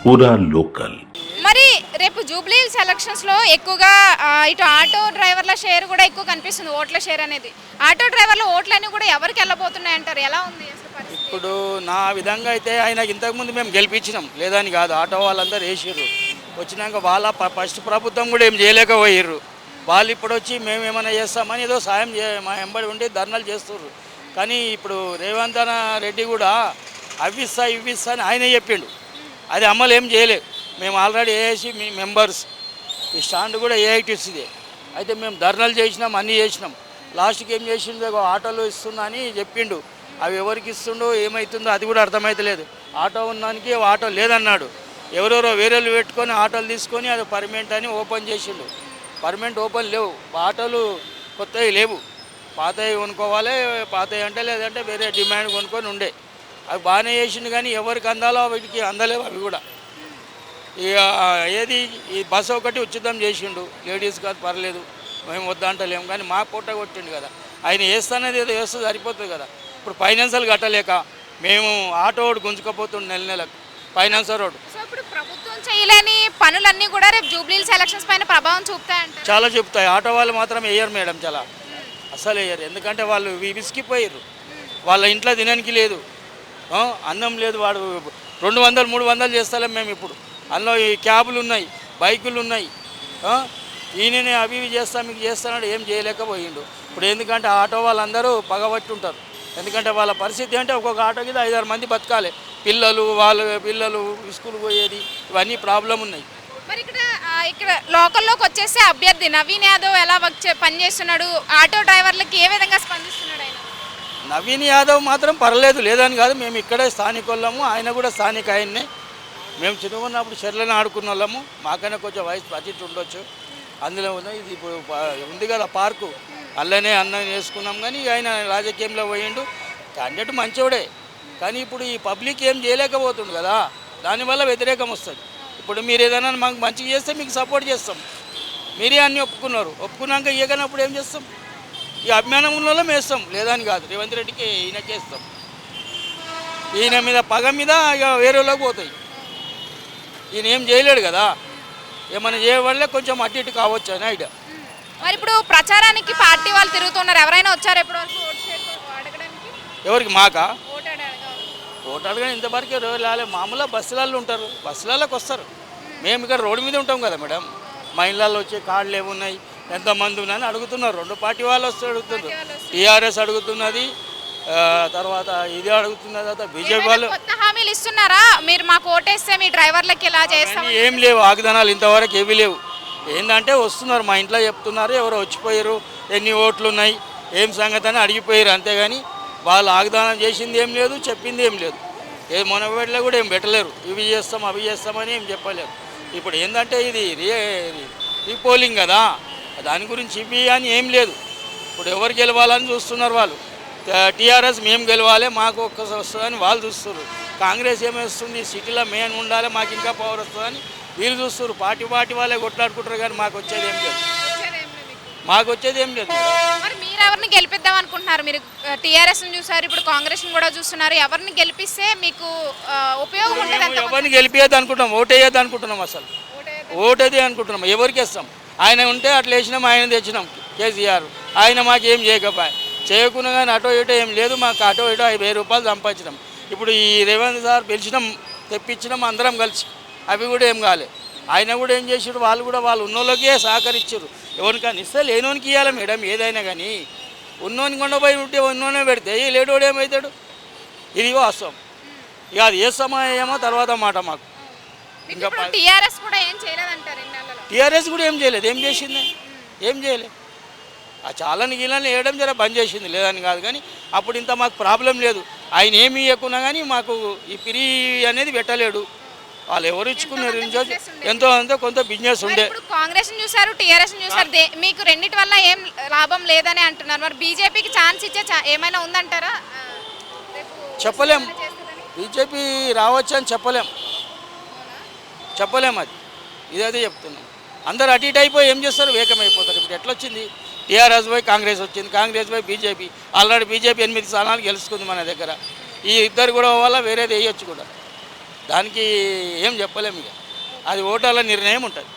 పూరా లోకల్. మరి రేపు జూబ్లీ హిల్స్ ఎలక్షన్స్లో ఎక్కువగా ఇటు ఆటో డ్రైవర్ల షేర్ కూడా ఎక్కువ కనిపిస్తుంది, ఓట్ల షేర్ అనేది. ఆటో డ్రైవర్ల ఓట్లన్నీ కూడా ఎవరికి వెళ్ళబోతున్నాయి అంటారు? ఎలా ఉంది అసలు పరిస్థితి? ఇప్పుడు నా విధంగా అయితే ఆయనకి ఇంతకుముందు మేము గెలిపించినాం, లేదని కాదు. ఆటో వాళ్ళందరూ వేసిర్రు. వచ్చినాక వాళ్ళ ఫస్ట్ ప్రభుత్వం కూడా ఏం చేయలేకపోయిర్రు. వాళ్ళు ఇప్పుడు వచ్చి మేము ఏమైనా చేస్తామని ఏదో సాయం మా వెంబడి ఉండి ధర్నాలు చేస్తుర్రు. కానీ ఇప్పుడు రేవంత్ రెడ్డి కూడా ఇవ్విస్తా అని ఆయనే చెప్పిండు. అది అమలు ఏం చేయలేదు. మేము ఆల్రెడీ ఏఐసి మెంబర్స్, ఈ స్టాండ్ కూడా ఏఐటీసీదే. అయితే మేము ధర్నాలు చేసినాం, అన్నీ చేసినాం. లాస్ట్కి ఏం చేసిండు, ఆటోలు ఇస్తున్నా అని చెప్పిండు. అవి ఎవరికి ఇస్తుండో ఏమవుతుందో అది కూడా అర్థమవుతలేదు. ఆటో ఉన్నానికి ఆటో లేదన్నాడు. ఎవరెవరో వేరేలు పెట్టుకొని ఆటోలు తీసుకొని అది పర్మనెంట్ అని ఓపెన్ చేసిండు. పర్మనెంట్ ఓపెన్ లేవు, ఆటోలు కొత్తవి లేవు. పాతవి కొనుక్కోవాలి, పాతవి అంటే లేదంటే వేరే డిమాండ్ కొనుక్కొని ఉండే. అవి బాగానే చేసిండు కానీ ఎవరికి అందాలో వీటికి అందలేవు అవి కూడా. ఇక ఏది ఈ బస్సు ఒకటి ఉచితం చేసిండు, లేడీస్ కాదు పర్లేదు, మేము వద్దంటలేము. కానీ మా పొట్ట కొట్టిండు కదా. ఆయన వేస్తానేది ఏదో వేస్తే సరిపోతుంది కదా. ఇప్పుడు ఫైనాన్షియల్ కట్టలేక మేము ఆటో రోడ్ గుంజుకపోతుండు నెలకు ఫైనాన్షియల్ రోడ్. సో ఇప్పుడు ప్రభుత్వం చేయలేని పనులన్నీ కూడా రేపు జూబ్లీ హిల్స్ ఎలక్షన్స్ పైన ప్రభావం చూపుతాయంట. చాలా చెప్తాయి. ఆటో వాళ్ళు మాత్రం వేయరు మేడం, చాలా అసలు వేయరు. ఎందుకంటే వాళ్ళు విసిగిపోయారు. వాళ్ళ ఇంట్లో తినడానికి లేదు, అన్నం లేదు. వాడు 200, 300 చేస్తలేం మేము ఇప్పుడు. అందులో ఈ క్యాబులు ఉన్నాయి, బైకులు ఉన్నాయి. ఈయననే అవి ఇవి చేస్తా మీకు చేస్తానంటే ఏం చేయలేకపోయిండు. ఇప్పుడు ఎందుకంటే ఆటో వాళ్ళందరూ పగబట్టి ఉంటారు. ఎందుకంటే వాళ్ళ పరిస్థితి అంటే ఒక్కొక్క ఆటోకి 5-6 మంది బతకాలి. పిల్లలు స్కూల్ పోయేది, ఇవన్నీ ప్రాబ్లం ఉన్నాయి. మరి ఇక్కడ లోకల్లోకి వచ్చేసి అభ్యర్థి నవీన్ యాదవ్ ఎలా పనిచేస్తున్నాడు, ఆటో డ్రైవర్లకి ఏ విధంగా స్పందిస్తున్నాడు ఆయన? నవీన్ యాదవ్ మాత్రం పర్లేదు, లేదని కాదు. మేము ఇక్కడే స్థానికులము, ఆయన కూడా స్థానిక ఆయన్నే. మేము చిన్నకున్నప్పుడు చెర్లను ఆడుకున్న వాళ్ళము. మాకైనా కొంచెం వయసు అతిథి ఉండొచ్చు. అందులో ఉన్నాయి. ఇది ఇప్పుడు ఉంది కదా పార్కు, అల్లనే అన్నం వేసుకున్నాం. కానీ ఆయన రాజకీయంలో పోయిండు. క్యాండిడేట్ మంచోడే, కానీ ఇప్పుడు ఈ పబ్లిక్ ఏం చేయలేకపోతుంది కదా. దానివల్ల వ్యతిరేకం వస్తుంది. ఇప్పుడు మీరు ఏదైనా మాకు మంచిగా చేస్తే మీకు సపోర్ట్ చేస్తాం. మీరే అన్నీ ఒప్పుకున్నాక ఇవ్వకనప్పుడు ఏం చేస్తాం? ఈ అభిమానం ఉన్న వాళ్ళం వేస్తాం, లేదని కాదు. రేవంత్ రెడ్డికి ఈయనకి వేస్తాం. ఈయన మీద పగ మీద ఇక వేరే వాళ్ళకి పోతాయి. ఈయన ఏం చేయలేడు కదా. ఏమైనా చేయవల్లే కొంచెం అటు ఇటు కావచ్చు అని ఐడియా. మరి ఇప్పుడు ప్రచారానికి పార్టీ వాళ్ళు తిరుగుతున్నారు, ఎవరైనా వచ్చారు ఎప్పటి వరకు అడగడానికి? ఎవరికి? మాకా? ఓటు అడగని ఇంతవరకు రాలే. మామూలుగా బస్సులలో ఉంటారు, బస్సులలోకి వస్తారు. మేము ఇక్కడ రోడ్డు మీద ఉంటాం కదా మేడం. మా ఇళ్ళల్లో వచ్చే కార్డులు ఏమున్నాయి, ఎంతమంది ఉన్నాయని అడుగుతున్నారు. 2 పార్టీ వాళ్ళు వస్తే అడుగుతున్నారు. టీఆర్ఎస్ అడుగుతున్నది, తర్వాత ఇది అడుగుతున్నది, తర్వాత బీజేపీ వాళ్ళు. కొత్త హామీలు ఇస్తున్నారా? మీరు మాకు ఓటేస్తే మీ డ్రైవర్లకి ఇలా చేస్తాం? ఏం లేవు వాగ్దానాలు ఇంతవరకు, ఏవి లేవు. ఏంటంటే వస్తున్నారు, మా ఇంట్లో చెప్తున్నారు, ఎవరో వచ్చిపోయారు, ఎన్ని ఓట్లు ఉన్నాయి, ఏం సంగతి అని అడిగిపోయారు. అంతేగాని వాళ్ళు వాగ్దానం చేసింది ఏం లేదు, చెప్పింది ఏం లేదు. ఏ మొనబెట్టలే కూడా ఏం పెట్టలేరు. ఇవి చేస్తాం అవి చేస్తామని ఏం చెప్పలేరు. ఇప్పుడు ఏంటంటే ఇది రీపోలింగ్ కదా, దాని గురించి ఇవి అని ఏం లేదు. ఇప్పుడు ఎవరు గెలవాలని చూస్తున్నారు వాళ్ళు. టీఆర్ఎస్ మేము గెలవాలి, మాకు ఒక్కసారి వస్తుందని వాళ్ళు చూస్తున్నారు. కాంగ్రెస్ ఏమేస్తుంది, సిటీలో మెయిన్ ఉండాలి, మాకు ఇంకా పవర్ వస్తుందని వీళ్ళు చూస్తున్నారు. పార్టీ వాళ్ళే కొట్లాడుకుంటారు, కానీ మాకు వచ్చేది ఏం లేదు. మరి మీరు ఎవరిని గెలిపిద్దాం అనుకుంటున్నారు? మీరు టీఆర్ఎస్ని చూసారు, ఇప్పుడు కాంగ్రెస్ని కూడా చూస్తున్నారు. ఎవరిని గెలిపిస్తే మీకు ఉపయోగం ఉంటుంది? ఎవరిని గెలిపేది అనుకుంటున్నాం, ఓటేయద్దు అనుకుంటున్నాం. అసలు ఓటేది అనుకుంటున్నాం. ఎవరికి వేస్తాం? ఆయన ఉంటే అట్లా వేసినాం, ఆయన తెచ్చినాం కేసీఆర్. ఆయన మాకేం చేయకుండా కానీ అటో ఇటో ఏం లేదు. మాకు అటో ఇటో 1000 రూపాయలు సంపాదించినాం. ఇప్పుడు ఈ రేవంత్ సార్ పిలిచినాం, తెప్పించినాం అందరం కలిసి. అవి కూడా ఏం కాలే. ఆయన కూడా ఏం చేసారు, వాళ్ళు కూడా వాళ్ళు ఉన్నోళ్ళకే సహకరించారు. ఎవరికైనా ఇస్తే లేనోనికి ఇవ్వాలి మేడం, ఏదైనా కానీ. ఉన్నోనికి కొండపోయి ఉంటే ఉన్నోనే పెడితే ఈ లేడోడు ఏమవుతాడు? ఇది వాస్తవం. ఇక అది ఏ సమయమో తర్వాత మాట. మాకు ఇంకా టీఆర్ఎస్ కూడా ఏం చేయలేదంటారు? టీఆర్ఎస్ కూడా ఏం చేయలేదు. ఏం చేసింది? ఏం చేయలేదు. ఆ చాలని గీలని వేయడం జర బంద్ చేసింది, లేదని కాదు. కానీ అప్పుడు ఇంత మాకు ప్రాబ్లం లేదు. ఆయన ఏమి ఇవ్వకున్నా కానీ మాకు ఈ పిరి అనేది పెట్టలేడు. వాళ్ళు ఎవరు ఇచ్చుకున్నారు, ఎంతో అంతో కొంత బిజినెస్ ఉండే. కాంగ్రెస్ చూసారు, టీఆర్ఎస్ చూసారు, మీకు రెండింటి వల్ల ఏం లాభం లేదని అంటున్నారు. మరి బీజేపీకి ఛాన్స్ ఇచ్చే ఏమైనా ఉందంటారా? చెప్పలేం. బీజేపీ రావచ్చు అని చెప్పలేం. అది ఇదైతే చెప్తున్నాం. అందరు అటు ఇటు అయిపోయి ఏం చేస్తారు, వేకమైపోతారు. ఇప్పుడు ఎట్లా వచ్చింది? టీఆర్ఎస్ పోయి కాంగ్రెస్ వచ్చింది, కాంగ్రెస్ పోయి బీజేపీ. ఆల్రెడీ బీజేపీ 8 స్థానాలు గెలుచుకుంది మన దగ్గర. ఈ ఇద్దరు కూడా వల్ల వేరేది వేయొచ్చు కూడా. దానికి ఏం చెప్పలేము ఇక అది ఓటర్ల నిర్ణయం ఉంటుంది.